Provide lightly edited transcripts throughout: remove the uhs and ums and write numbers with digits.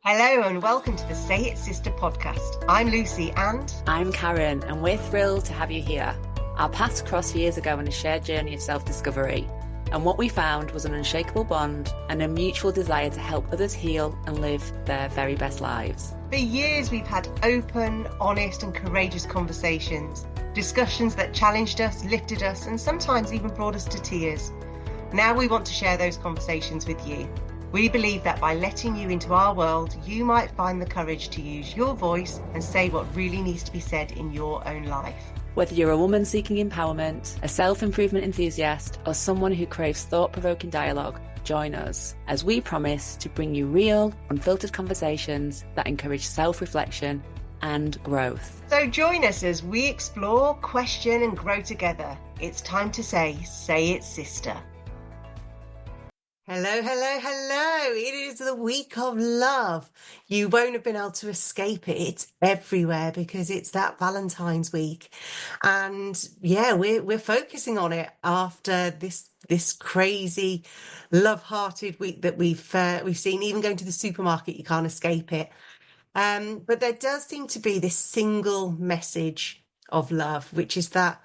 Hello and welcome to the Say It Sister podcast. I'm Lucy and I'm Karen, and we're thrilled to have you here. Our paths crossed years ago on a shared journey of self-discovery, and what we found was an unshakable bond and a mutual desire to help others heal and live their very best lives. For years we've had open, honest and courageous conversations, discussions that challenged us, lifted us and sometimes even brought us to tears. Now we want to share those conversations with you. We believe that by letting you into our world, you might find the courage to use your voice and say what really needs to be said in your own life. Whether you're a woman seeking empowerment, a self-improvement enthusiast, or someone who craves thought-provoking dialogue, join us as we promise to bring you real, unfiltered conversations that encourage self-reflection and growth. So join us as we explore, question and grow together. It's time to say it, sister. Hello, hello, hello. It is the week of love. You won't have been able to escape it. It's everywhere because it's that Valentine's week. And yeah, we're focusing on it after this crazy love-hearted week that we've seen. Even going to the supermarket, you can't escape it. But there does seem to be this single message of love, which is that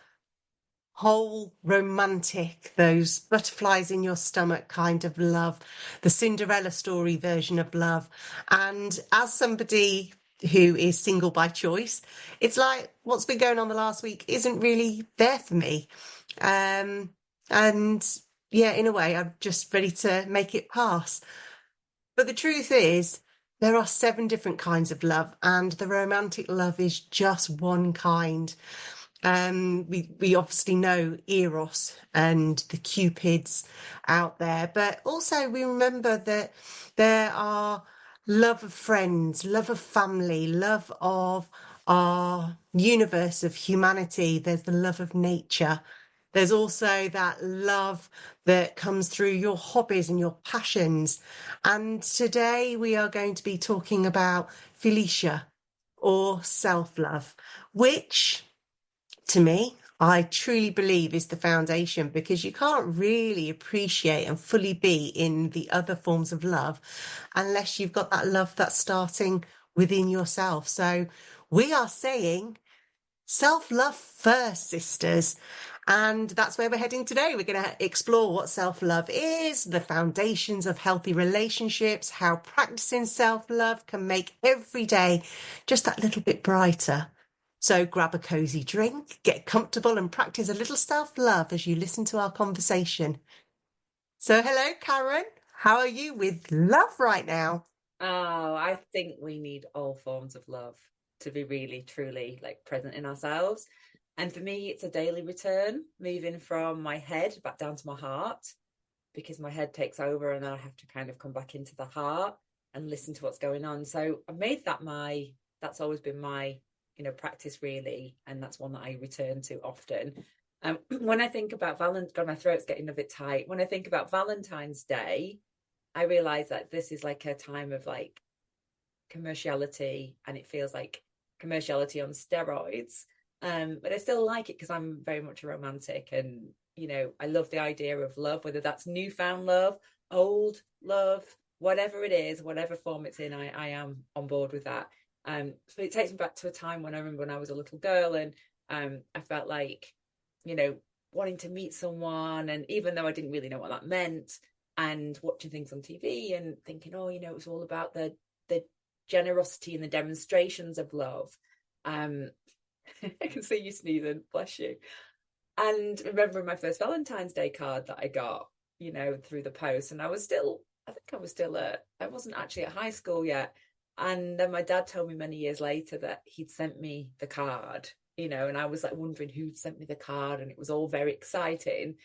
whole romantic, those butterflies in your stomach kind of love, the Cinderella story version of love. And as somebody who is single by choice, it's like what's been going on the last week isn't really there for me. And yeah, in a way, I'm just ready to make it pass. But the truth is, there are 7 different kinds of love, and the romantic love is just one kind. We obviously know Eros and the Cupids out there, but also we remember that there are love of friends, love of family, love of our universe of humanity. There's the love of nature. There's also that love that comes through your hobbies and your passions. And today we are going to be talking about Felicia, or self-love, which, to me, I truly believe is the foundation, because you can't really appreciate and fully be in the other forms of love unless you've got that love that's starting within yourself. So we are saying self-love first, sisters. And that's where we're heading today. We're going to explore what self-love is, the foundations of healthy relationships, how practicing self-love can make every day just that little bit brighter. So grab a cozy drink, get comfortable and practice a little self-love as you listen to our conversation. So hello, Karen. How are you with love right now? Oh, I think we need all forms of love to be really, truly present in ourselves. And for me, it's a daily return, moving from my head back down to my heart, because my head takes over and then I have to kind of come back into the heart and listen to what's going on. So I made that that's always been my practice really, and that's one that I return to often. When I think about God, my throat's getting a bit tight. When I think about Valentine's Day, I realize that this is like a time of commerciality, and it feels like commerciality on steroids. But I still like it because I'm very much a romantic, and I love the idea of love, whether that's newfound love, old love, whatever it is, whatever form it's in, I am on board with that. So it takes me back to a time when I remember when I was a little girl, and I felt like, wanting to meet someone, and even though I didn't really know what that meant, and watching things on TV and thinking, it was all about the generosity and the demonstrations of love. I can see you sneezing, bless you. And remembering my first Valentine's Day card that I got, through the post, and I wasn't actually at high school yet. And then my dad told me many years later that he'd sent me the card, and I was wondering who'd sent me the card, and it was all very exciting.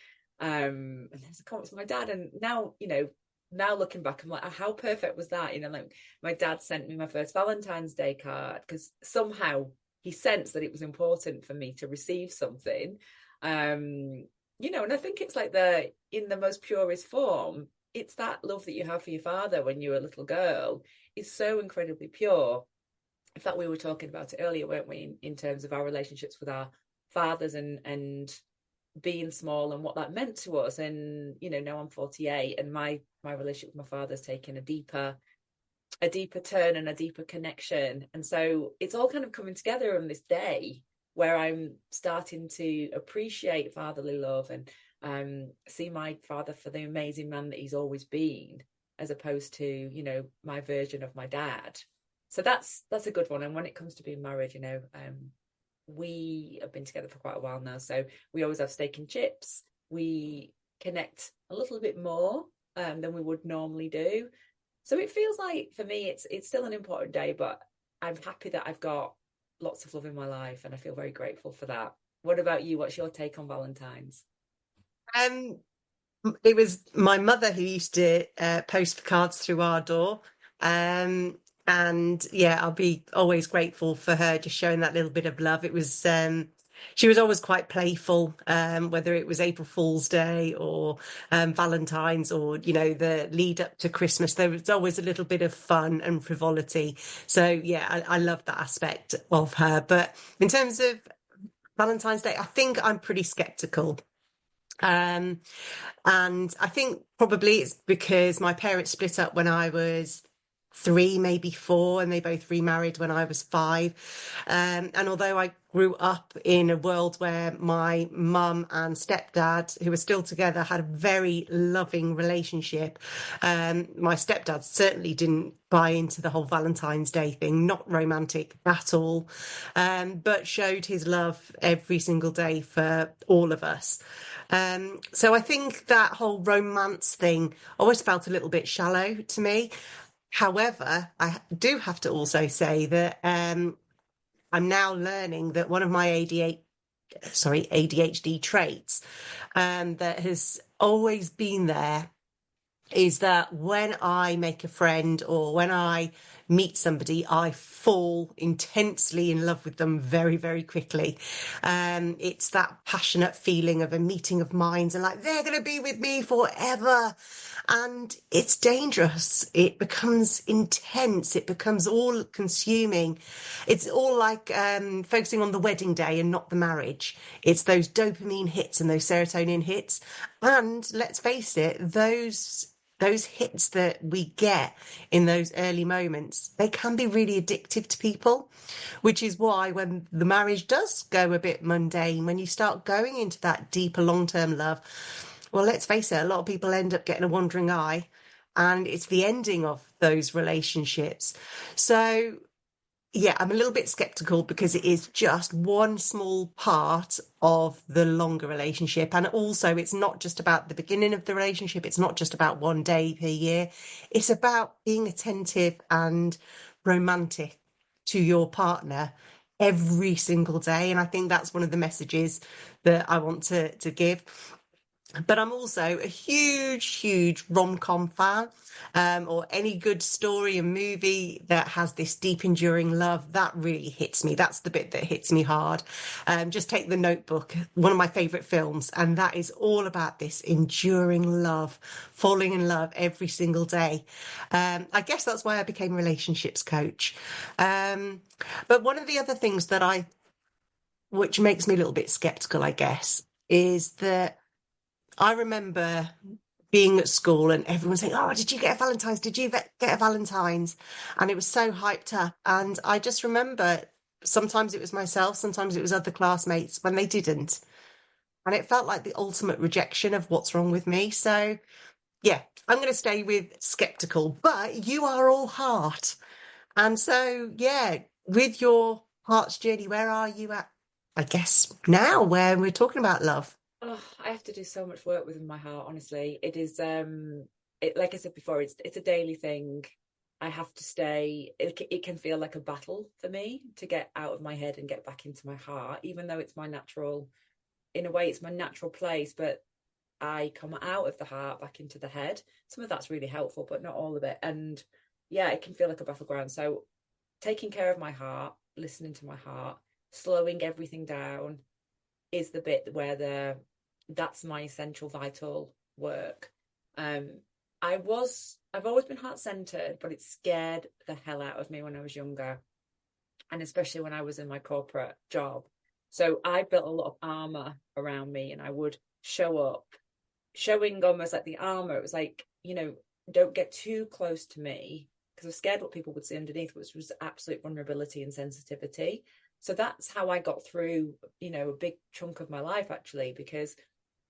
And there's a comment from my dad, and now, now looking back, I'm like, how perfect was that? My dad sent me my first Valentine's Day card because somehow he sensed that it was important for me to receive something. And I think it's in the most purest form, it's that love that you have for your father when you're a little girl is so incredibly pure. In fact, we were talking about it earlier, weren't we, in terms of our relationships with our fathers and being small and what that meant to us. And now I'm 48, and my relationship with my father's taken a deeper a deeper turn and a deeper connection. And so it's all kind of coming together on this day where I'm starting to appreciate fatherly love and see my father for the amazing man that he's always been, as opposed to, my version of my dad. So that's a good one. And when it comes to being married, we have been together for quite a while now, so we always have steak and chips. We connect a little bit more than we would normally do. So it feels like for me, it's still an important day, but I'm happy that I've got lots of love in my life, and I feel very grateful for that. What about you? What's your take on Valentine's? Um, it was my mother who used to post cards through our door. And yeah, I'll be always grateful for her just showing that little bit of love. She was always quite playful, whether it was April Fool's Day or Valentine's or, the lead up to Christmas. There was always a little bit of fun and frivolity. So yeah, I love that aspect of her. But in terms of Valentine's Day, I think I'm pretty skeptical. Um, and I think probably it's because my parents split up when I was 3, maybe 4, and they both remarried when I was 5. And although I grew up in a world where my mum and stepdad, who were still together, had a very loving relationship, my stepdad certainly didn't buy into the whole Valentine's Day thing, not romantic at all, but showed his love every single day for all of us. So I think that whole romance thing always felt a little bit shallow to me. However, I do have to also say that I'm now learning that one of my ADHD traits that has always been there is that when I make a friend or when I meet somebody, I fall intensely in love with them very, very quickly. It's that passionate feeling of a meeting of minds and like they're going to be with me forever. And it's dangerous. It becomes intense. It becomes all consuming. It's all like focusing on the wedding day and not the marriage. It's those dopamine hits and those serotonin hits. And let's face it, those hits that we get in those early moments, they can be really addictive to people, which is why when the marriage does go a bit mundane, when you start going into that deeper long-term love, well, let's face it, a lot of people end up getting a wandering eye, and it's the ending of those relationships. So yeah, I'm a little bit skeptical because it is just one small part of the longer relationship. And also, it's not just about the beginning of the relationship. It's not just about one day per year. It's about being attentive and romantic to your partner every single day. And I think that's one of the messages that I want to give. But I'm also a huge rom-com fan, or any good story and movie that has this deep, enduring love. That really hits me. That's the bit that hits me hard. Just take The Notebook, one of my favourite films, and that is all about this enduring love, falling in love every single day. I guess that's why I became a relationships coach. But one of the other things which makes me a little bit skeptical, I guess, is that I remember being at school and everyone saying, "Oh, did you get a Valentine's? Did you get a Valentine's?" And it was so hyped up. And I just remember sometimes it was myself, sometimes it was other classmates when they didn't. And it felt like the ultimate rejection of what's wrong with me. So, yeah, I'm going to stay with skeptical, but you are all heart. And so, yeah, with your heart's journey, where are you at? I guess now, where we're talking about love. Oh, I have to do so much work within my heart, honestly. It is like I said before, it's a daily thing. I have to stay, it can feel like a battle for me to get out of my head and get back into my heart, even though it's my natural, in a way, it's my natural place, but I come out of the heart back into the head. Some of that's really helpful, but not all of it. And yeah, it can feel like a battleground. So taking care of my heart, listening to my heart, slowing everything down is the bit where that's my essential vital work. Um, I've always been heart centered, but it scared the hell out of me when I was younger, and especially when I was in my corporate job. So I built a lot of armor around me, and I would show up, showing almost like the armor. It was like, don't get too close to me because I was scared what people would see underneath, which was absolute vulnerability and sensitivity. So that's how I got through, a big chunk of my life, actually, because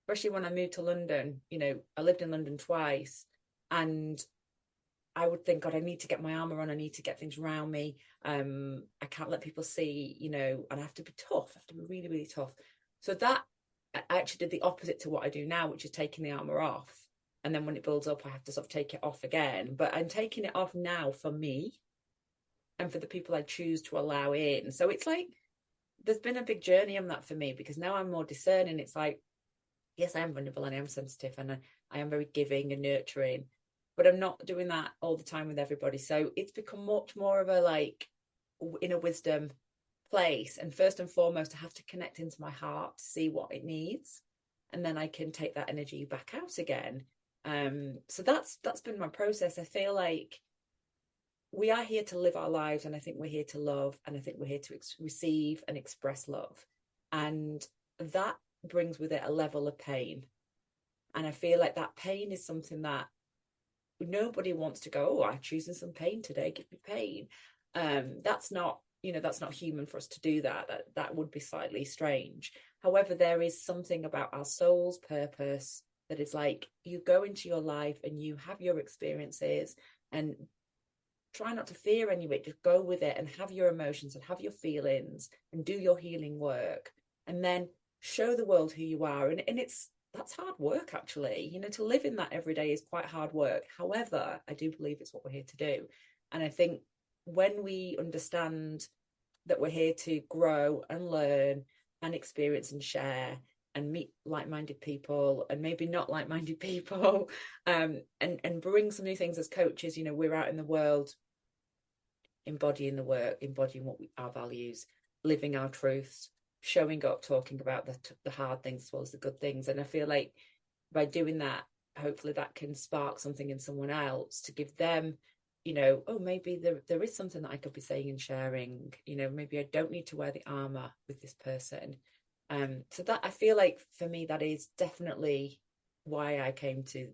especially when I moved to London, I lived in London twice, and I would think, God, I need to get my armor on. I need to get things around me. I can't let people see, and I have to be tough. I have to be really, really tough. So that I actually did the opposite to what I do now, which is taking the armor off. And then when it builds up, I have to sort of take it off again. But I'm taking it off now for me and for the people I choose to allow in. So it's like, there's been a big journey on that for me, because now I'm more discerning. It's like, yes, I am vulnerable and I am sensitive and I am very giving and nurturing, but I'm not doing that all the time with everybody. So it's become much more of a like inner wisdom place. And first and foremost, I have to connect into my heart to see what it needs. And then I can take that energy back out again. So that's been my process. I feel like we are here to live our lives, and I think we're here to love, and I think we're here to receive and express love. And that brings with it a level of pain. And I feel like that pain is something that nobody wants to go, oh, I'm choosing some pain today, give me pain. That's not human for us to do that. That would be slightly strange. However, there is something about our soul's purpose that is like, you go into your life and you have your experiences, and try not to fear any of it. Just go with it and have your emotions and have your feelings and do your healing work, and then show the world who you are. And that's hard work, actually. To live in that every day is quite hard work. However, I do believe it's what we're here to do. And I think when we understand that we're here to grow and learn and experience and share and meet like-minded people and maybe not like-minded people, and bring some new things as coaches, we're out in the world embodying the work, embodying our values, living our truths, showing up, talking about the hard things as well as the good things. And I feel like by doing that, hopefully that can spark something in someone else to give them, oh, maybe there is something that I could be saying and sharing, maybe I don't need to wear the armor with this person. So that, I feel like for me, that is definitely why I came to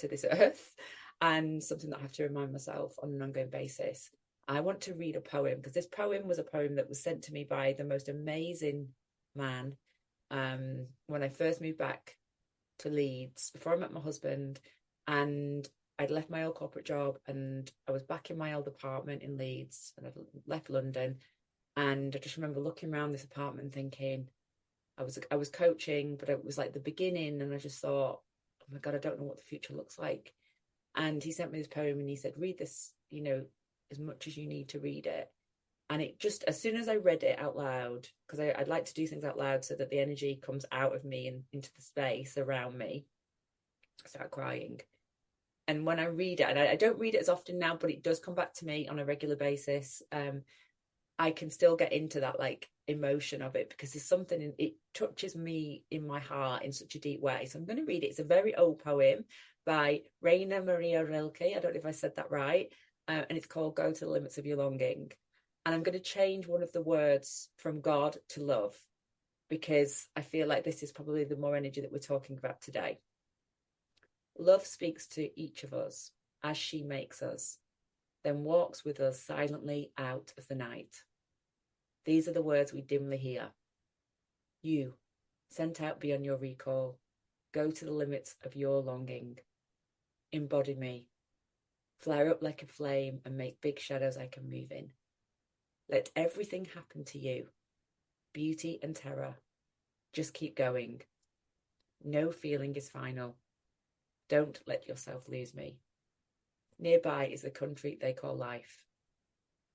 this earth, and something that I have to remind myself on an ongoing basis. I want to read a poem, because this poem was a poem that was sent to me by the most amazing man when I first moved back to Leeds, before I met my husband, and I'd left my old corporate job and I was back in my old apartment in Leeds, and I'd left London. And I just remember looking around this apartment thinking, I was coaching, but it was like the beginning, and I just thought, oh my God, I don't know what the future looks like. And he sent me this poem and he said, read this, as much as you need to read it. And it just, as soon as I read it out loud, because I'd like to do things out loud so that the energy comes out of me and into the space around me, I start crying. And when I read it, and I don't read it as often now, but it does come back to me on a regular basis, I can still get into that like emotion of it, because there's something it touches me in my heart in such a deep way. So I'm going to read it. It's a very old poem by Rainer Maria Rilke. I don't know if I said that right. And it's called Go to the Limits of Your Longing. And I'm going to change one of the words from God to love, because I feel like this is probably the more energy that we're talking about today. Love speaks to each of us as she makes us, then walks with us silently out of the night. These are the words we dimly hear. You, sent out beyond your recall, go to the limits of your longing. Embody me. Flare up like a flame and make big shadows I can move in. Let everything happen to you. Beauty and terror. Just keep going. No feeling is final. Don't let yourself lose me. Nearby is the country they call life.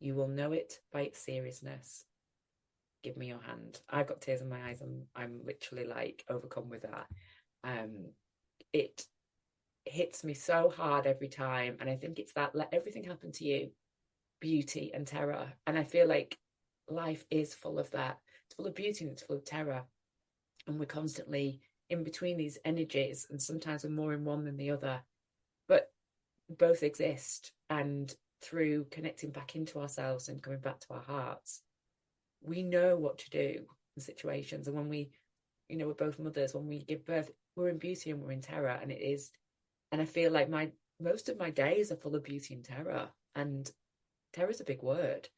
You will know it by its seriousness. Give me your hand. I've got tears in my eyes. I'm literally like overcome with that. It hits me so hard every time. And I think it's that, let everything happen to you. Beauty and terror. And I feel like life is full of that. It's full of beauty and it's full of terror. And we're constantly in between these energies. And sometimes we're more in one than the other. But both exist, and through connecting back into ourselves and coming back to our hearts, we know what to do in situations. And when we're both mothers, when we give birth, we're in beauty and we're in terror, and it is, and I feel like my most of my days are full of beauty and terror. And terror is a big word,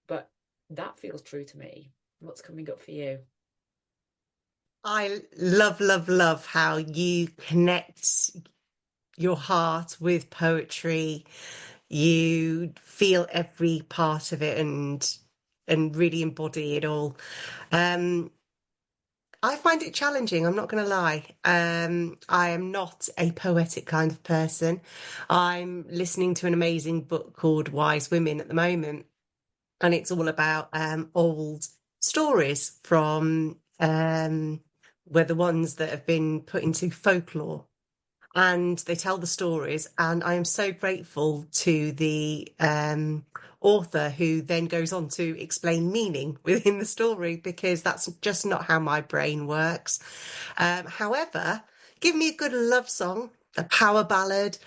but that feels true to me. What's coming up for you? I love, love, love how you connect your heart with poetry. You feel every part of it and really embody it all. Um, I find it challenging, I'm not going to lie. I am not a poetic kind of person. I'm listening to an amazing book called Wise Women at the moment, and it's all about old stories from were the ones that have been put into folklore, and they tell the stories. And I am so grateful to the author who then goes on to explain meaning within the story, because that's just not how my brain works. However, give me a good love song, a power ballad,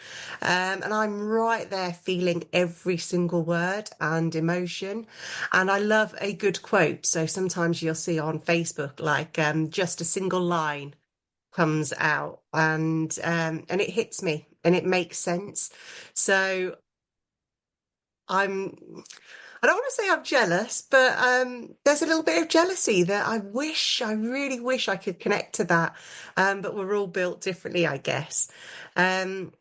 and I'm right there feeling every single word and emotion. And I love a good quote. So sometimes you'll see on Facebook like just a single line comes out, and it hits me and it makes sense. So I'm I don't want to say I'm jealous, but there's a little bit of jealousy that I really wish I could connect to that. But we're all built differently, I guess. Um,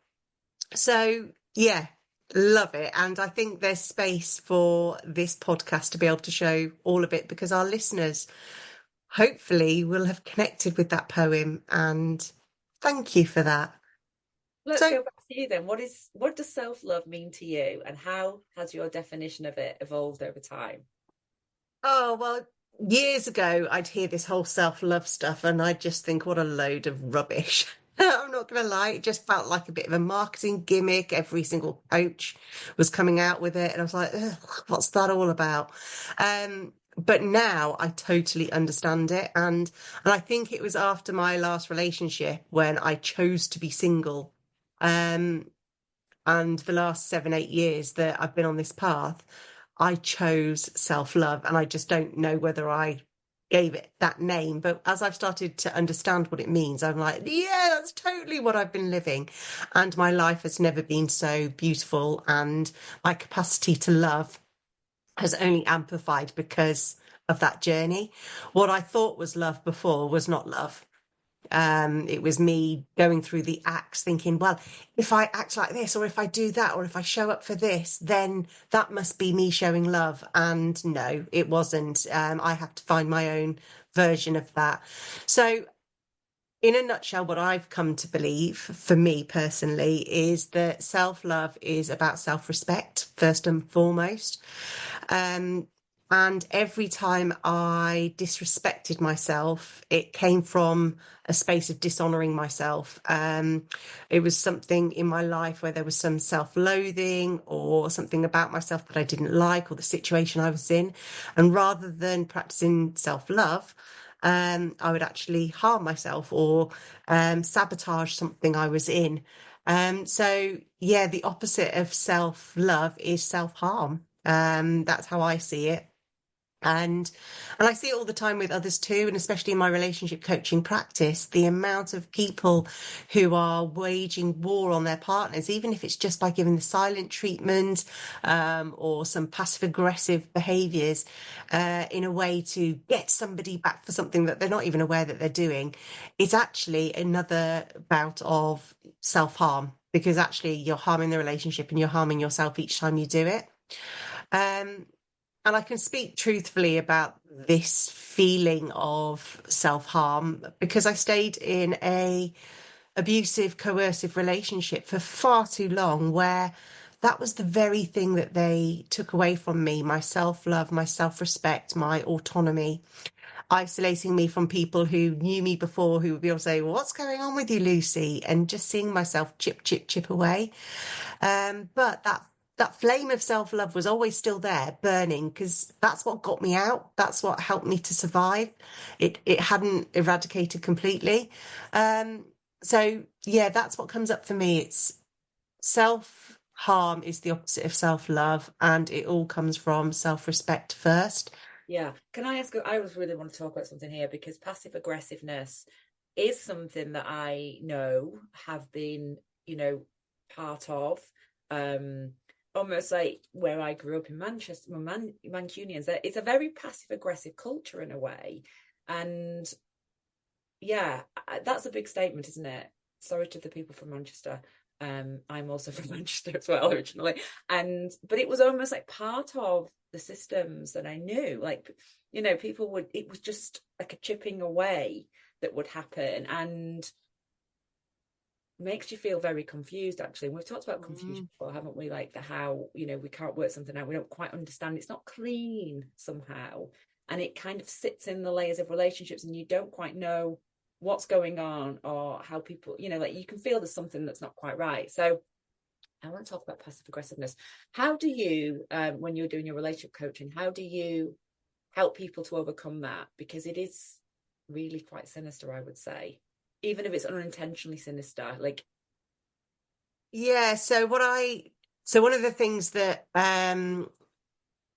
so yeah, love it. And I think there's space for this podcast to be able to show all of it, because our listeners hopefully will have connected with that poem. And thank you for that. Let's So, go back to you then. What does self-love mean to you, and how has your definition of it evolved over time? oh, well, years ago, I'd hear this whole self-love stuff and I'd just think, what a load of rubbish. I'm not going to lie, it just felt like a bit of a marketing gimmick. Every single coach was coming out with it, and I was like, ugh, what's that all about? But now I totally understand it, and I think it was after my last relationship when I chose to be single. Um, and the last 7, 8 years that I've been on this path, I chose self-love, and I just don't know whether I gave it that name. But as I've started to understand what it means, I'm like, yeah, that's totally what I've been living. And my life has never been so beautiful, and my capacity to love has only amplified because of that journey. What I thought was love before was not love. It was me going through the acts thinking, well, if I act like this, or if I do that, or if I show up for this, then that must be me showing love. And no, it wasn't. I have to find my own version of that. So, in a nutshell, what I've come to believe for me personally is that self love is about self respect, first and foremost. Um, and every time I disrespected myself, it came from a space of dishonoring myself. It was something in my life where there was some self loathing or something about myself that I didn't like, or the situation I was in. And rather than practicing self love, I would actually harm myself or sabotage something I was in. So yeah, the opposite of self-love is self-harm. That's how I see it. And I see it all the time with others too, and especially in my relationship coaching practice, the amount of people who are waging war on their partners, even if it's just by giving the silent treatment, or some passive aggressive behaviors, in a way to get somebody back for something that they're not even aware that they're doing. It's actually another bout of self-harm, because actually you're harming the relationship and you're harming yourself each time you do it. Um, and I can speak truthfully about this feeling of self-harm because I stayed in a abusive, coercive relationship for far too long, where that was the very thing that they took away from me: my self-love, my self-respect, my autonomy, isolating me from people who knew me before, who would be able to say, well, what's going on with you, Lucy? And just seeing myself chip, chip, chip away. But that flame of self-love was always still there, burning, because that's what got me out. That's what helped me to survive. It hadn't eradicated completely. Um, so yeah, that's what comes up for me. It's self-harm is the opposite of self-love, and it all comes from self-respect first. Yeah. Can I ask? I was really want to talk about something here because passive aggressiveness is something that I know have been, you know, part of. Um, Almost like where I grew up in Manchester, Mancunians, it's a very passive aggressive culture in a way. And yeah, that's a big statement, isn't it? Sorry to the people from Manchester. I'm also from Manchester as well originally, and but it was almost like part of the systems that I knew. Like, people would. It was just like a chipping away that would happen, and makes you feel very confused. Actually, and we've talked about confusion Mm. before, haven't we? Like the how we can't work something out. We don't quite understand. It's not clean somehow, and it kind of sits in the layers of relationships, and you don't quite know what's going on or how people, like you can feel there's something that's not quite right. So I want to talk about passive aggressiveness. How do you, when you're doing your relationship coaching, how do you help people to overcome that? Because it is really quite sinister, I would say, even if it's unintentionally sinister. Like, Yeah, so one of the things that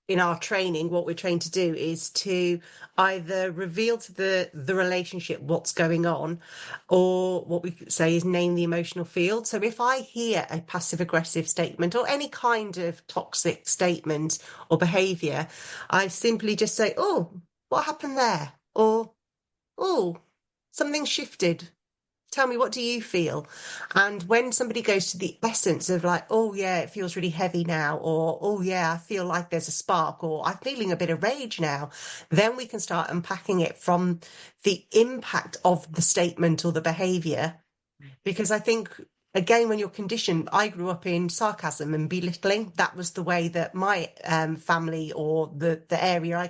in our training, what we're trained to do is to either reveal to the relationship what's going on, or what we say is name the emotional field. So if I hear a passive aggressive statement or any kind of toxic statement or behavior, I simply just say, "Oh, what happened there?" Or, "Oh, something shifted. Tell me, what do you feel?" And when somebody goes to the essence of like, "Oh yeah, it feels really heavy now," or "Oh yeah, I feel like there's a spark," or "I'm feeling a bit of rage now," then we can start unpacking it from the impact of the statement or the behavior. Because I think, again, when you're conditioned, I grew up in sarcasm and belittling. That was the way that my family, or the area I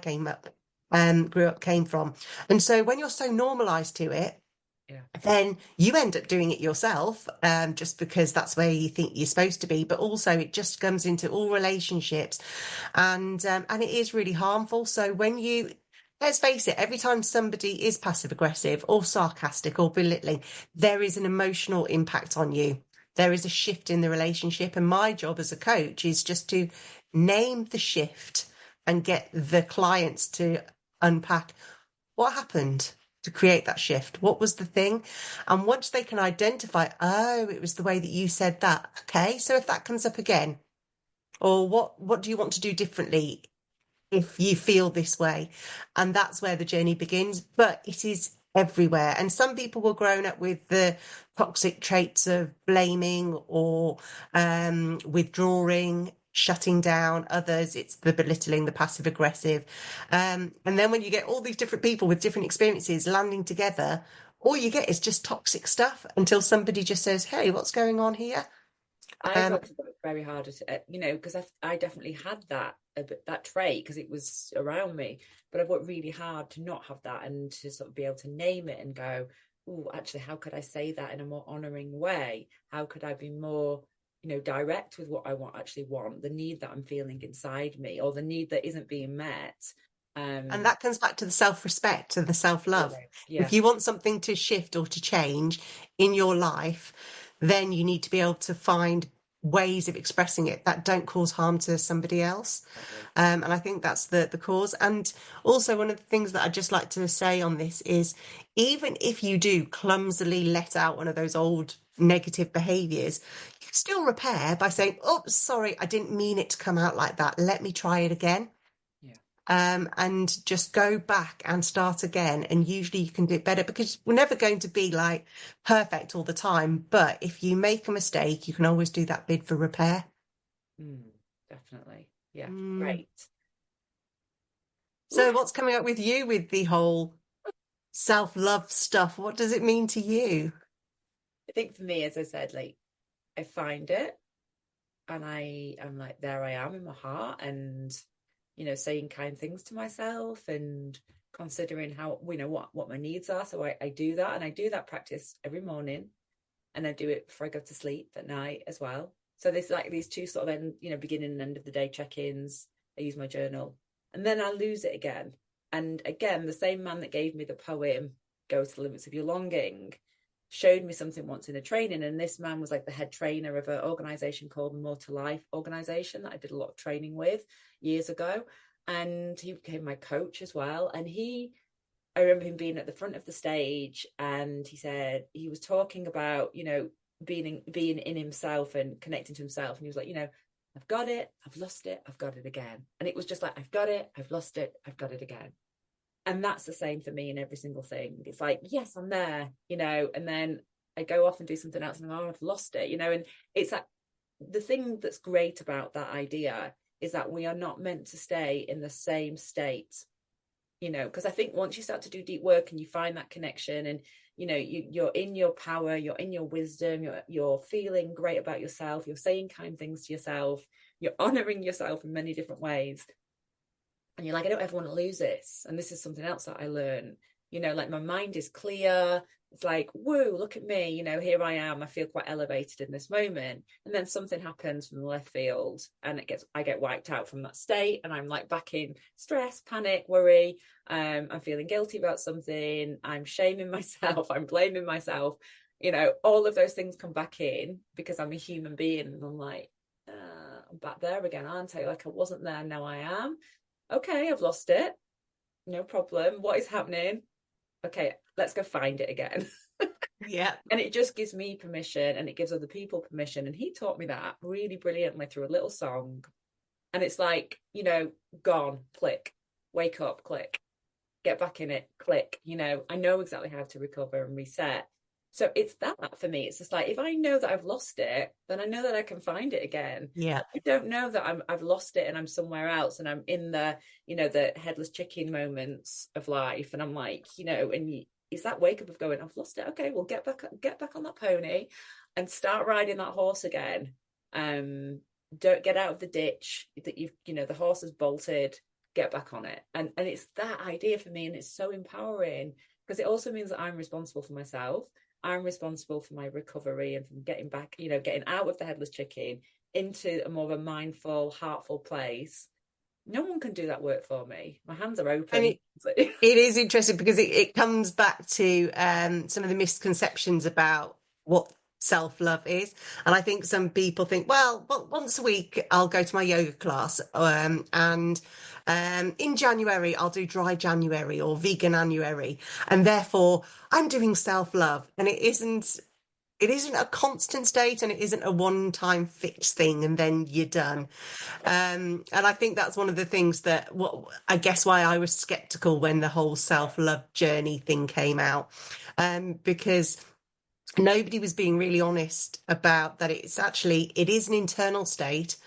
grew up, came from. And so when you're so normalized to it, yeah, then you end up doing it yourself, just because that's where you think you're supposed to be. But also, it just comes into all relationships, and it is really harmful. So when you let's face it, every time somebody is passive aggressive or sarcastic or belittling, there is an emotional impact on you. There is a shift in the relationship, and my job as a coach is just to name the shift and get the clients to unpack what happened to create that shift. What was the thing? And once they can identify, oh, it was the way that you said that. Okay, so if that comes up again, or what do you want to do differently if you feel this way? And that's where the journey begins. But it is everywhere. And some people were grown up with the toxic traits of blaming or withdrawing, shutting down. Others, it's the belittling, the passive aggressive. And then when you get all these different people with different experiences landing together, all you get is just toxic stuff until somebody just says, "Hey, what's going on here?" I've Um, got to work very hard at because I definitely had that trait because it was around me, but I've worked really hard to not have that and to sort of be able to name it and go, oh, actually, how could I say that in a more honoring way? How could I be more, direct with what I actually want, the need that I'm feeling inside me, or the need that isn't being met. And Um, that comes back to the self-respect and the self-love. yeah, If you want something to shift or to change in your life, then you need to be able to find ways of expressing it that don't cause harm to somebody else. exactly. And I think that's the cause. And also, one of the things that I'd just like to say on this is, even if you do clumsily let out one of those old negative behaviors, you can still repair by saying, "Oh, sorry, I didn't mean it to come out like that. Let me try it again." Yeah. And just go back and start again. And usually you can do it better, because we're never going to be like perfect all the time. But if you make a mistake, you can always do that bid for repair. Definitely. Yeah, Mm. great. So, Oof. what's coming up with you with the whole self love stuff? What does it mean to you? I think for me, as I said, like I find it and I am like, there I am in my heart, and saying kind things to myself and considering how what my needs are. So I do that, and I do that practice every morning, and I do it before I go to sleep at night as well. So there's like these two sort of beginning and end of the day check-ins. I use my journal, and then I lose it again. And again, the same man that gave me the poem "Go to the Limits of Your Longing" showed me something once in a training, and this man was like the head trainer of an organization called the More to Life organization that I did a lot of training with years ago, and he became my coach as well. And I remember him being at the front of the stage, and he said he was talking about being in himself and connecting to himself. And he was like, I've got it, I've lost it, I've got it again. And it was just like, I've got it, I've lost it, I've got it again. And that's the same for me in every single thing. It's like, yes, I'm there, and then I go off and do something else and I've lost it, and it's like the thing that's great about that idea is that we are not meant to stay in the same state, because I think once you start to do deep work and you find that connection and you're in your power, you're in your wisdom, you're feeling great about yourself, you're saying kind things to yourself, you're honoring yourself in many different ways, and you're like, I don't ever want to lose this. And this is something else that I learned, like my mind is clear. It's like, whoa, look at me, here I am, I feel quite elevated in this moment. And then something happens from the left field and I get wiped out from that state, and I'm like back in stress, panic, worry. I'm feeling guilty about something, I'm shaming myself, I'm blaming myself, all of those things come back in because I'm a human being, and I'm like, I'm back there again, aren't I? Like I wasn't there, now I am. Okay, I've lost it, no problem, what is happening? Okay, let's go find it again. Yeah. And it just gives me permission, and it gives other people permission. And he taught me that really brilliantly through a little song. And it's like, gone, click, wake up, click, get back in it, click. I know exactly how to recover and reset. So it's that for me. It's just like, if I know that I've lost it, then I know that I can find it again. Yeah. I don't know that I've lost it and I'm somewhere else and I'm in the, the headless chicken moments of life. And I'm like, and it's that wake up of going, I've lost it. Okay, well, get back on that pony and start riding that horse again. Don't get out of the ditch that the horse has bolted, get back on it. And it's that idea for me. And it's so empowering because it also means that I'm responsible for myself. I'm responsible for my recovery and from getting back, getting out of the headless chicken into a more of a mindful, heartful place. No one can do that work for me. My hands are open. And it is interesting because it comes back to some of the misconceptions about what self-love is. And I think some people think, well, once a week I'll go to my yoga class, and in January I'll do dry January or vegan January, and therefore I'm doing self-love. And it isn't a constant state, and it isn't a one-time fixed thing and then you're done. And I think that's one of the things that I guess why I was skeptical when the whole self-love journey thing came out, because nobody was being really honest about that. It is an internal state.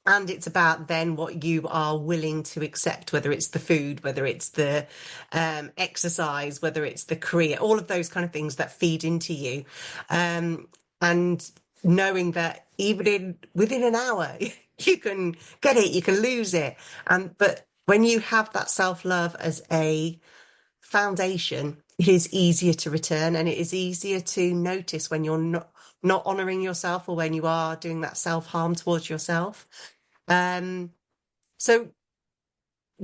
And it's about then what you are willing to accept, whether it's the food, whether it's the exercise, whether it's the career, all of those kind of things that feed into you. And knowing that even within an hour, you can get it, you can lose it. But when you have that self-love as a foundation, it is easier to return, and it is easier to notice when you're not honoring yourself or when you are doing that self-harm towards yourself. So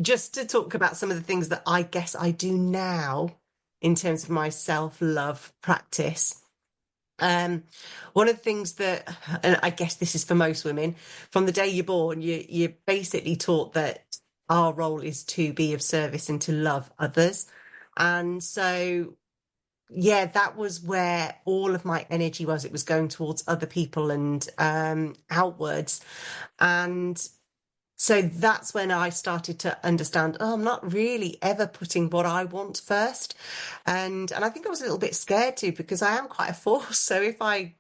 just to talk about some of the things that I guess I do now in terms of my self-love practice. One of the things that, and I guess this is for most women, from the day you're born, you're basically taught that our role is to be of service and to love others. And so, yeah, that was where all of my energy was. It was going towards other people and outwards. And so that's when I started to understand, I'm not really ever putting what I want first. And I think I was a little bit scared too, because I am quite a force. So if I,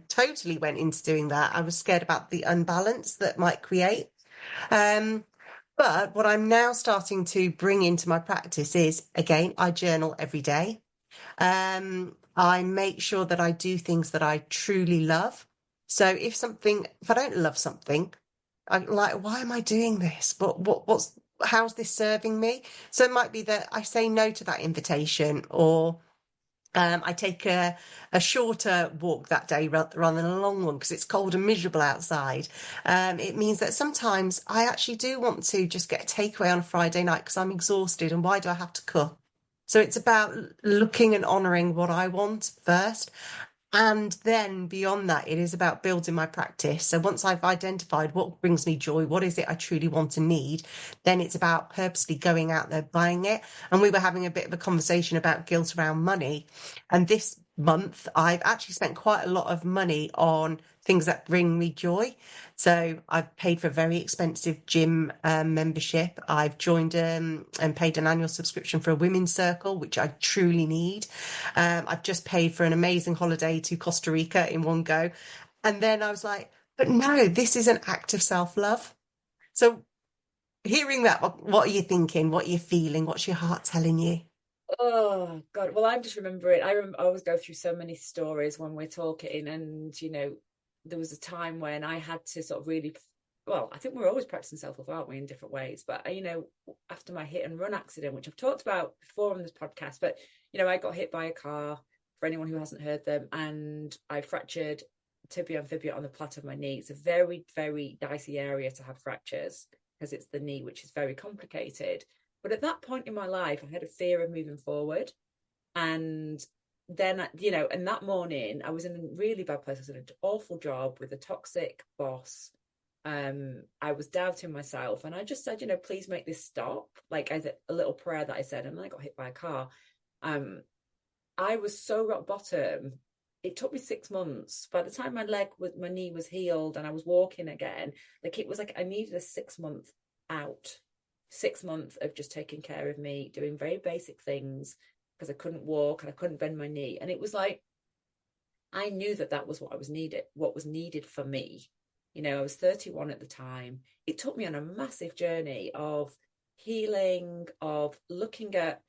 totally went into doing that, I was scared about the unbalance that might create. But what I'm now starting to bring into my practice is, again, I journal every day. I make sure that I do things that I truly love. So if I don't love something, I'm like, why am I doing this? How's this serving me? So it might be that I say no to that invitation, or I take a shorter walk that day rather than a long one because it's cold and miserable outside. It means that sometimes I actually do want to just get a takeaway on a Friday night because I'm exhausted, and why do I have to cook? So it's about looking and honouring what I want first. And then beyond that, it is about building my practice. So once I've identified what brings me joy, what is it I truly want and need, then it's about purposely going out there, buying it. And we were having a bit of a conversation about guilt around money. And this month, I've actually spent quite a lot of money on things that bring me joy. So I've paid for a very expensive gym membership. I've joined and paid an annual subscription for a women's circle, which I truly need. I've just paid for an amazing holiday to Costa Rica in one go. And then I was like, but no, this is an act of self-love. So hearing that, what are you thinking? What are you feeling? What's your heart telling you? Oh God. Well, I'm just remembering. I always go through so many stories when we're talking, and there was a time when I had to sort of really. Well, I think we're always practicing self-love, aren't we, in different ways? But after my hit and run accident, which I've talked about before on this podcast, but I got hit by a car. For anyone who hasn't heard them, and I fractured tibia and fibula on the plat of my knee. It's a very, very dicey area to have fractures because it's the knee, which is very complicated. But at that point in my life, I had a fear of moving forward. And then, and that morning, I was in a really bad place. I was in an awful job with a toxic boss. I was doubting myself. And I just said, please make this stop. Like a little prayer that I said, and then I got hit by a car. I was so rock bottom. It took me 6 months. By the time my knee was healed and I was walking again, like it was like I needed a 6 month out. 6 months of just taking care of me, doing very basic things because I couldn't walk and I couldn't bend my knee. And it was like, I knew that was what was needed for me. I was 31 at the time. It took me on a massive journey of healing, of looking at,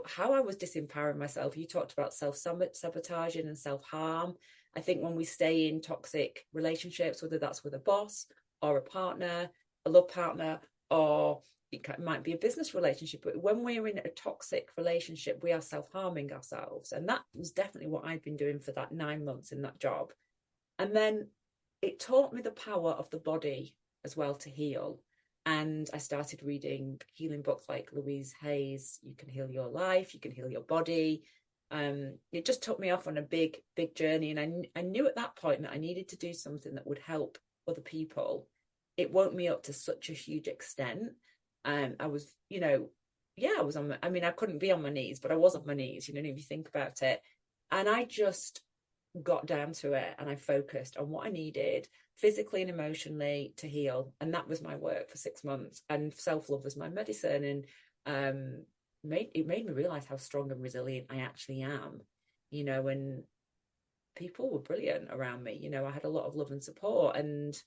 how I was disempowering myself. You talked about self-sabotaging and self-harm. I think when we stay in toxic relationships, whether that's with a boss or a partner, a love partner, or it might be a business relationship, but when we're in a toxic relationship, we are self-harming ourselves. And that was definitely what I'd been doing for that 9 months in that job. And then it taught me the power of the body as well to heal. And I started reading healing books like Louise Hay's You Can Heal Your Life, You Can Heal Your Body. It just took me off on a big, big journey. And I knew at that point that I needed to do something that would help other people. It woke me up to such a huge extent. I was, I was I couldn't be on my knees, but I was on my knees, if you think about it. And I just got down to it and I focused on what I needed physically and emotionally to heal. And that was my work for 6 months. And self-love was my medicine. And it made me realize how strong and resilient I actually am, and people were brilliant around me. I had a lot of love and support, and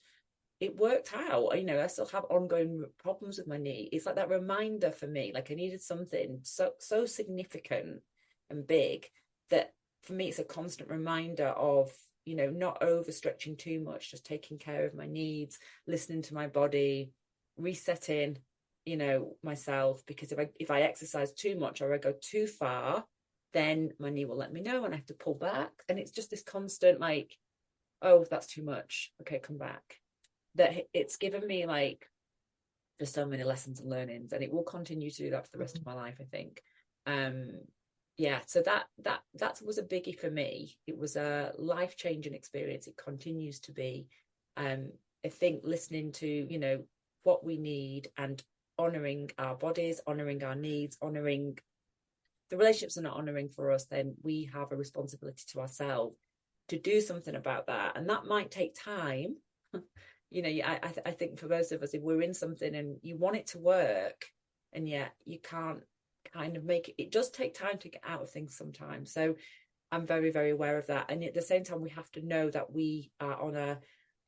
it worked out. I still have ongoing problems with my knee. It's like that reminder for me, like I needed something so significant and big that for me, it's a constant reminder of, not overstretching too much, just taking care of my needs, listening to my body, resetting, myself, because if I exercise too much or I go too far, then my knee will let me know and I have to pull back. And it's just this constant like, oh, that's too much. Okay, come back. That it's given me like just so many lessons and learnings, and it will continue to do that for the rest of my life, I think. Yeah, so that was a biggie for me. It was a life-changing experience. It continues to be. I think listening to what we need and honoring our bodies, honoring our needs, honoring the relationships are not honoring for us, then we have a responsibility to ourselves to do something about that. And that might take time. I think for most of us, if we're in something and you want it to work and yet you can't kind of make it does take time to get out of things sometimes. So I'm very, very aware of that. And at the same time, we have to know that we are on a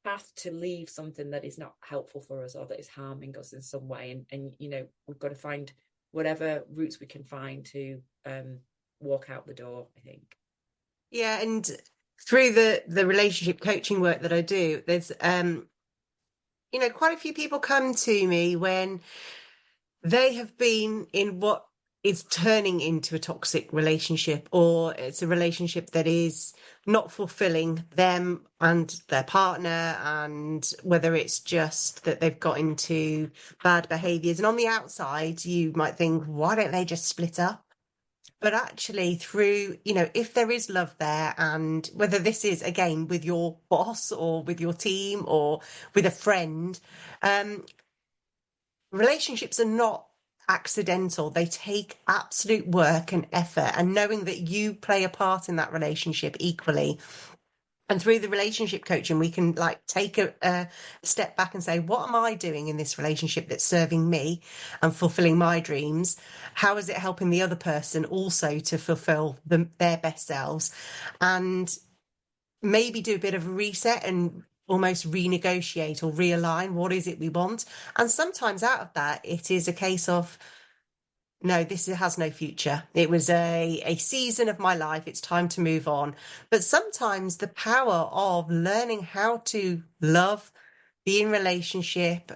path to leave something that is not helpful for us or that is harming us in some way. And we've got to find whatever routes we can find to walk out the door, I think. Yeah, and through the relationship coaching work that I do, there's quite a few people come to me when they have been in what is turning into a toxic relationship, or it's a relationship that is not fulfilling them and their partner, and whether it's just that they've got into bad behaviors. And on the outside, you might think, why don't they just split up? But actually, through, if there is love there, and whether this is again with your boss or with your team or with a friend, relationships are not accidental. They take absolute work and effort, and knowing that you play a part in that relationship equally. And through the relationship coaching, we can like take a step back and say, what am I doing in this relationship that's serving me and fulfilling my dreams? How is it helping the other person also to fulfill their best selves? And maybe do a bit of a reset and almost renegotiate or realign what is it we want. And sometimes out of that, it is a case of, no, this has no future. It was a season of my life. It's time to move on. But sometimes the power of learning how to love, be in relationship,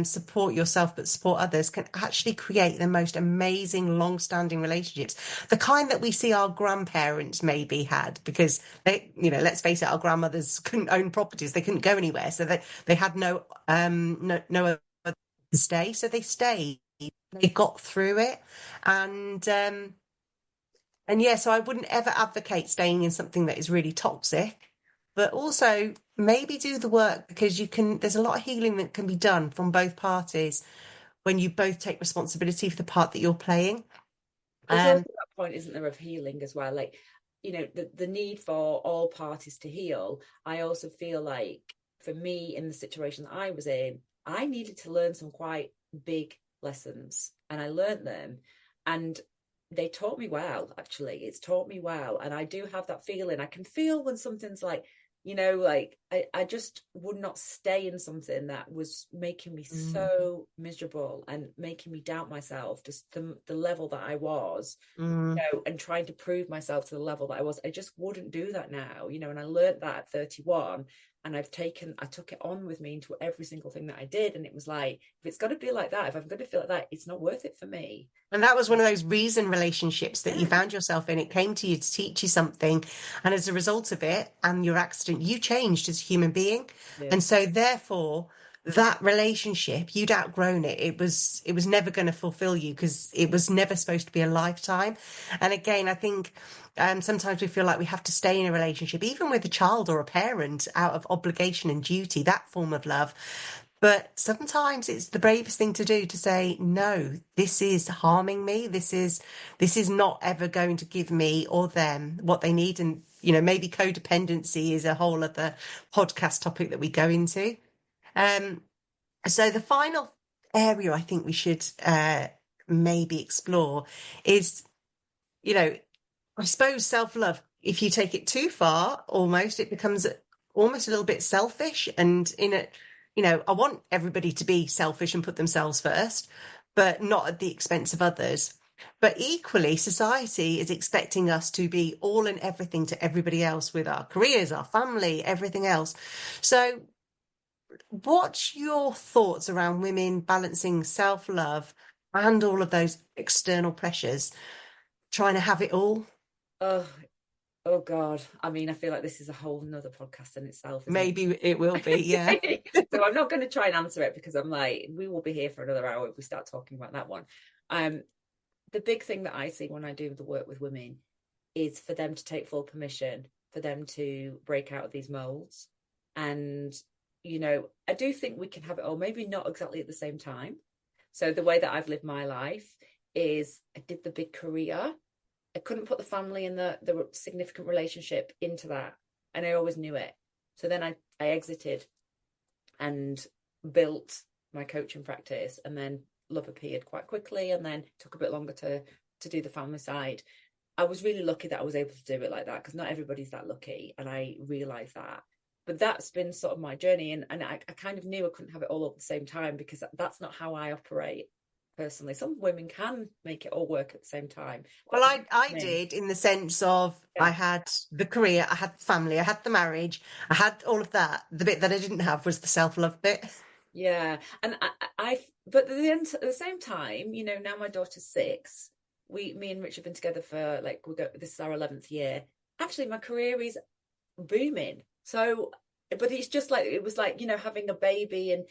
support yourself, but support others can actually create the most amazing, long-standing relationships. The kind that we see our grandparents maybe had, because they, let's face it, our grandmothers couldn't own properties. They couldn't go anywhere. So they had no other to stay. So they stayed. They got through it. And yeah, so I wouldn't ever advocate staying in something that is really toxic, but also maybe do the work, because there's a lot of healing that can be done from both parties when you both take responsibility for the part that you're playing. There's also Um, that point, isn't there, of healing as well? Like, the need for all parties to heal. I also feel like for me, in the situation that I was in, I needed to learn some quite big lessons, and I learned them. And they taught me well, actually. It's taught me well. And I do have that feeling. I can feel when something's like, like I just would not stay in something that was making me mm, so miserable and making me doubt myself, just the level that I was, mm. and trying to prove myself to the level that I was. I just wouldn't do that now, and I learned that at 31. And I took it on with me into every single thing that I did. And it was like, if it's got to be like that, if I'm going to feel like that, it's not worth it for me. And that was one of those reason relationships that you Yeah. found yourself in. It came to you to teach you something. And as a result of it and your accident, you changed as a human being. Yeah. And so therefore, that relationship, you'd outgrown it. It was never going to fulfill you, because it was never supposed to be a lifetime. And again, I think sometimes we feel like we have to stay in a relationship, even with a child or a parent, out of obligation and duty, that form of love. But sometimes it's the bravest thing to do, to say, no, this is harming me. This is not ever going to give me or them what they need. And, maybe codependency is a whole other podcast topic that we go into. Um, so the final area I think we should maybe explore is, you know, I suppose self-love, if you take it too far, almost, it becomes almost a little bit selfish. And I want everybody to be selfish and put themselves first, but not at the expense of others. But equally, society is expecting us to be all and everything to everybody else with our careers, our family, everything else. So what's your thoughts around women balancing self-love and all of those external pressures, trying to have it all? Oh, oh God. I mean, I feel like this is a whole nother podcast in itself, isn't Maybe it will be, yeah. it? So I'm not going to try and answer it, because I'm like, we will be here for another hour if we start talking about that one. Um, the big thing that I see when I do the work with women is for them to take full permission, for them to break out of these molds. And, I do think we can have it all, maybe not exactly at the same time. So the way that I've lived my life is I did the big career. I couldn't put the family and the significant relationship into that. And I always knew it. So then I exited and built my coaching practice, and then love appeared quite quickly, and then took a bit longer to do the family side. I was really lucky that I was able to do it like that, because not everybody's that lucky. And I realized that. But that's been sort of my journey. And I kind of knew I couldn't have it all at the same time, because that's not how I operate personally. Some women can make it all work at the same time. Well, That's I me. did, in the sense of I Yeah. had the career, I had the family, I had the marriage, I had all of that. The bit that I didn't have was the self-love bit. Yeah. And but at the same time, now my daughter's 6. Me and Rich have been together for this is our 11th year. Actually, my career is booming. So, but it's just like, it was like, having a baby, and,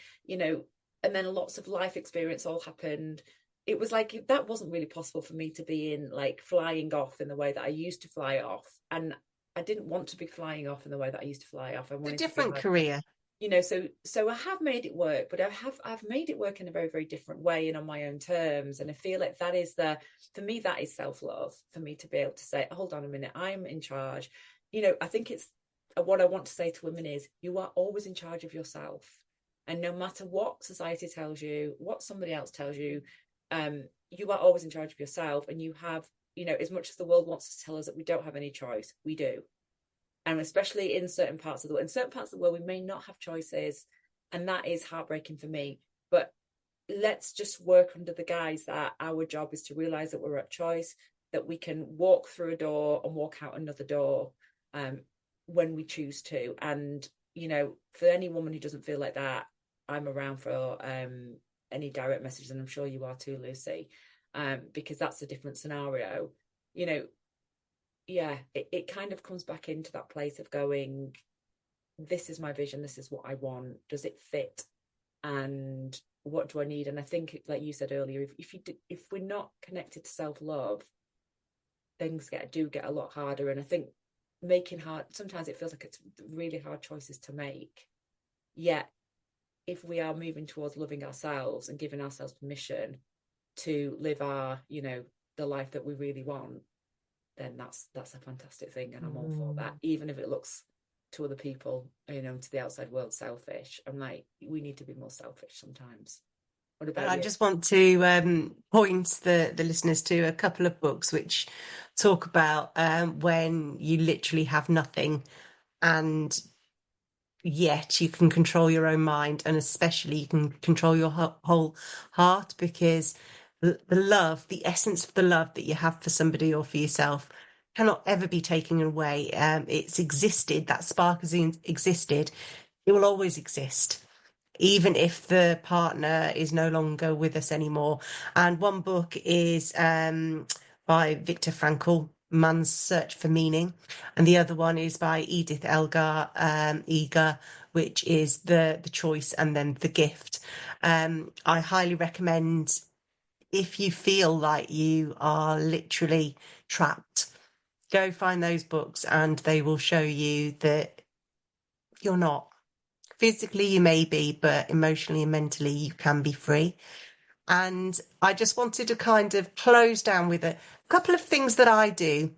and then lots of life experience all happened. It was like, that wasn't really possible for me to be in, like, flying off in the way that I used to fly off. And I didn't want to be flying off in the way that I used to fly off. I It's a wanted to be different like, career. so I have made it work, but I've made it work in a very, very different way and on my own terms. And I feel like that is for me, that is self-love, for me to be able to say, hold on a minute, I'm in charge. I think it's what I want to say to women is you are always in charge of yourself. And no matter what society tells you, what somebody else tells you, you are always in charge of yourself. And you have, as much as the world wants to tell us that we don't have any choice, we do. And especially in certain parts of the world, we may not have choices, and that is heartbreaking for me. But let's just work under the guise that our job is to realize that we're at choice, that we can walk through a door and walk out another door when we choose to. And for any woman who doesn't feel like that, I'm around for any direct messages, and I'm sure you are too, Lucy, because that's a different scenario. Yeah, it kind of comes back into that place of going, this is my vision, this is what I want, does it fit, and what do I need? And I think, like you said earlier, if we're not connected to self-love, things get a lot harder. And I think sometimes it feels like it's really hard choices to make, yet if we are moving towards loving ourselves and giving ourselves permission to live our the life that we really want, then that's a fantastic thing, and I'm all for that, even if it looks to other people, to the outside world, selfish. I'm like, we need to be more selfish sometimes. What about I you? just want to point the listeners to a couple of books which talk about when you literally have nothing, and yet you can control your own mind, and especially you can control your whole heart, because the love, the essence of the love that you have for somebody or for yourself cannot ever be taken away. It's existed, that spark has existed, it will always exist, even if the partner is no longer with us anymore. And one book is by Viktor Frankl, Man's Search for Meaning, and the other one is by Edith Eger, which is the choice and then the gift. I highly recommend, if you feel like you are literally trapped, go find those books, and they will show you that you're not. Physically, you may be, but emotionally and mentally, you can be free. And I just wanted to kind of close down with a couple of things that I do,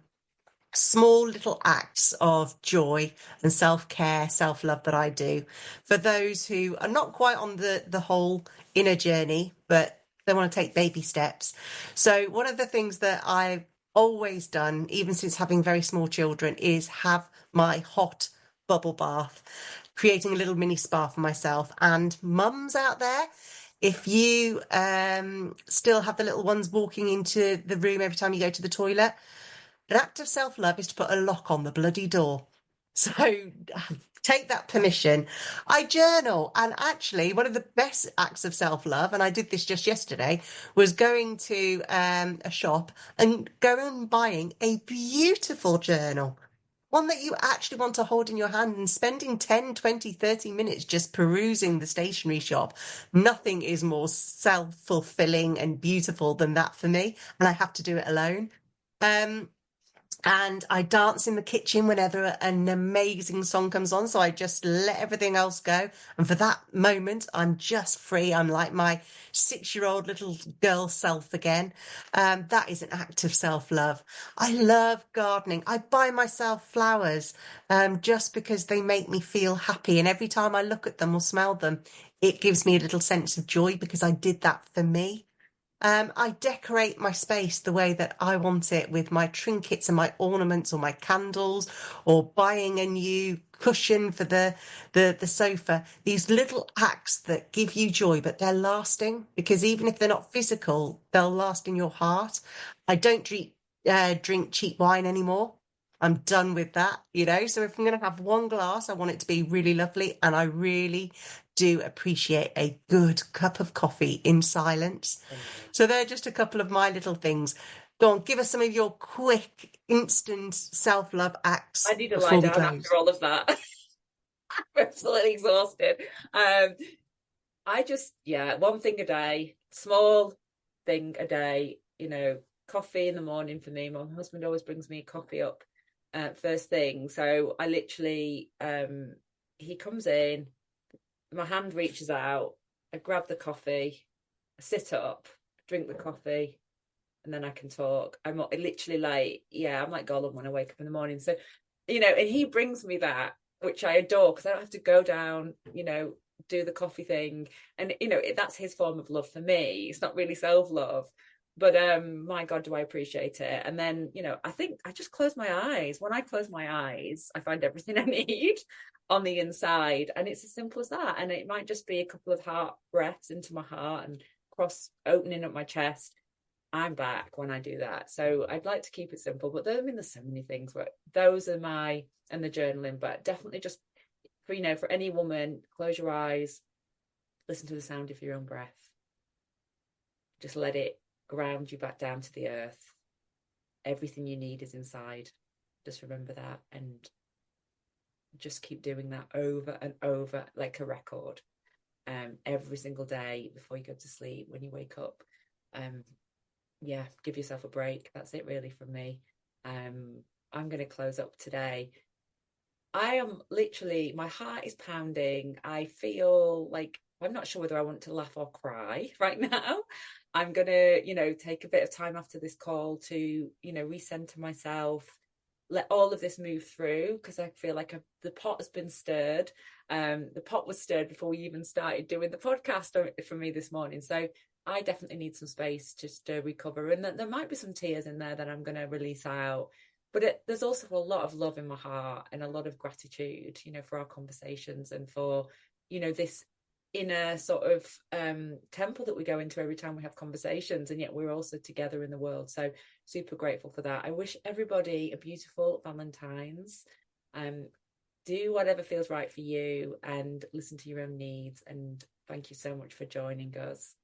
small little acts of joy and self-care, self-love that I do for those who are not quite on the whole inner journey, but they want to take baby steps. So one of the things that I've always done, even since having very small children, is have my hot bubble bath, creating a little mini spa for myself. And mums out there, if you still have the little ones walking into the room every time you go to the toilet, an act of self-love is to put a lock on the bloody door. So take that permission. I journal, and actually one of the best acts of self-love, and I did this just yesterday, was going to a shop and going and buying a beautiful journal. One that you actually want to hold in your hand, and spending 10, 20, 30 minutes just perusing the stationery shop. Nothing is more self-fulfilling and beautiful than that for me, and I have to do it alone. Um, and I dance in the kitchen whenever an amazing song comes on. So I just let everything else go. And for that moment, I'm just free. I'm like my 6-year-old little girl self again. That is an act of self-love. I love gardening. I buy myself flowers just because they make me feel happy. And every time I look at them or smell them, it gives me a little sense of joy because I did that for me. I decorate my space the way that I want it, with my trinkets and my ornaments or my candles, or buying a new cushion for the sofa. These little acts that give you joy, but they're lasting, because even if they're not physical, they'll last in your heart. I don't drink cheap wine anymore. I'm done with that. So if I'm going to have one glass, I want it to be really lovely. And I really do appreciate a good cup of coffee in silence. So they're just a couple of my little things. Go on, give us some of your quick, instant self-love I acts need to lie before we down close. after all of that. I'm absolutely exhausted. I just, yeah, one thing a day, small thing a day, coffee in the morning for me. My husband always brings me coffee up first thing. So I literally, he comes in, my hand reaches out, I grab the coffee, I sit up, drink the coffee, and then I can talk. I'm not literally like, yeah, I'm like Gollum when I wake up in the morning. So, and he brings me that, which I adore, because I don't have to go down, do the coffee thing. And, that's his form of love for me. It's not really self-love. But my God, do I appreciate it. And then, I think I just close my eyes. When I close my eyes, I find everything I need on the inside. And it's as simple as that. And it might just be a couple of heart breaths into my heart and opening up my chest. I'm back when I do that. So I'd like to keep it simple, but there's so many things, but those are and the journaling, but definitely just for any woman, close your eyes, listen to the sound of your own breath. Just let it ground you back down to the earth. Everything you need is inside. Just remember that, and just keep doing that over and over like a record, every single day before you go to sleep, when you wake up. Give yourself a break. That's it really from me. I'm going to close up today. I am literally, my heart is pounding. I feel like I'm not sure whether I want to laugh or cry right now. I'm going to, take a bit of time after this call to, recenter myself, let all of this move through, because I feel like the pot has been stirred. The pot was stirred before we even started doing the podcast for me this morning. So I definitely need some space just to recover. And there might be some tears in there that I'm going to release out. But there's also a lot of love in my heart and a lot of gratitude, for our conversations and for, this inner sort of temple that we go into every time we have conversations. And yet we're also together in the world. So super grateful for that. I wish everybody a beautiful Valentine's. Do whatever feels right for you and listen to your own needs. And thank you so much for joining us.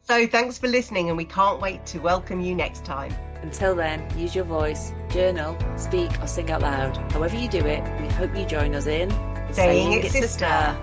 So thanks for listening, and we can't wait to welcome you next time. Until then, use your voice, journal, speak or sing out loud. However you do it, we hope you join us in Saying It Sister.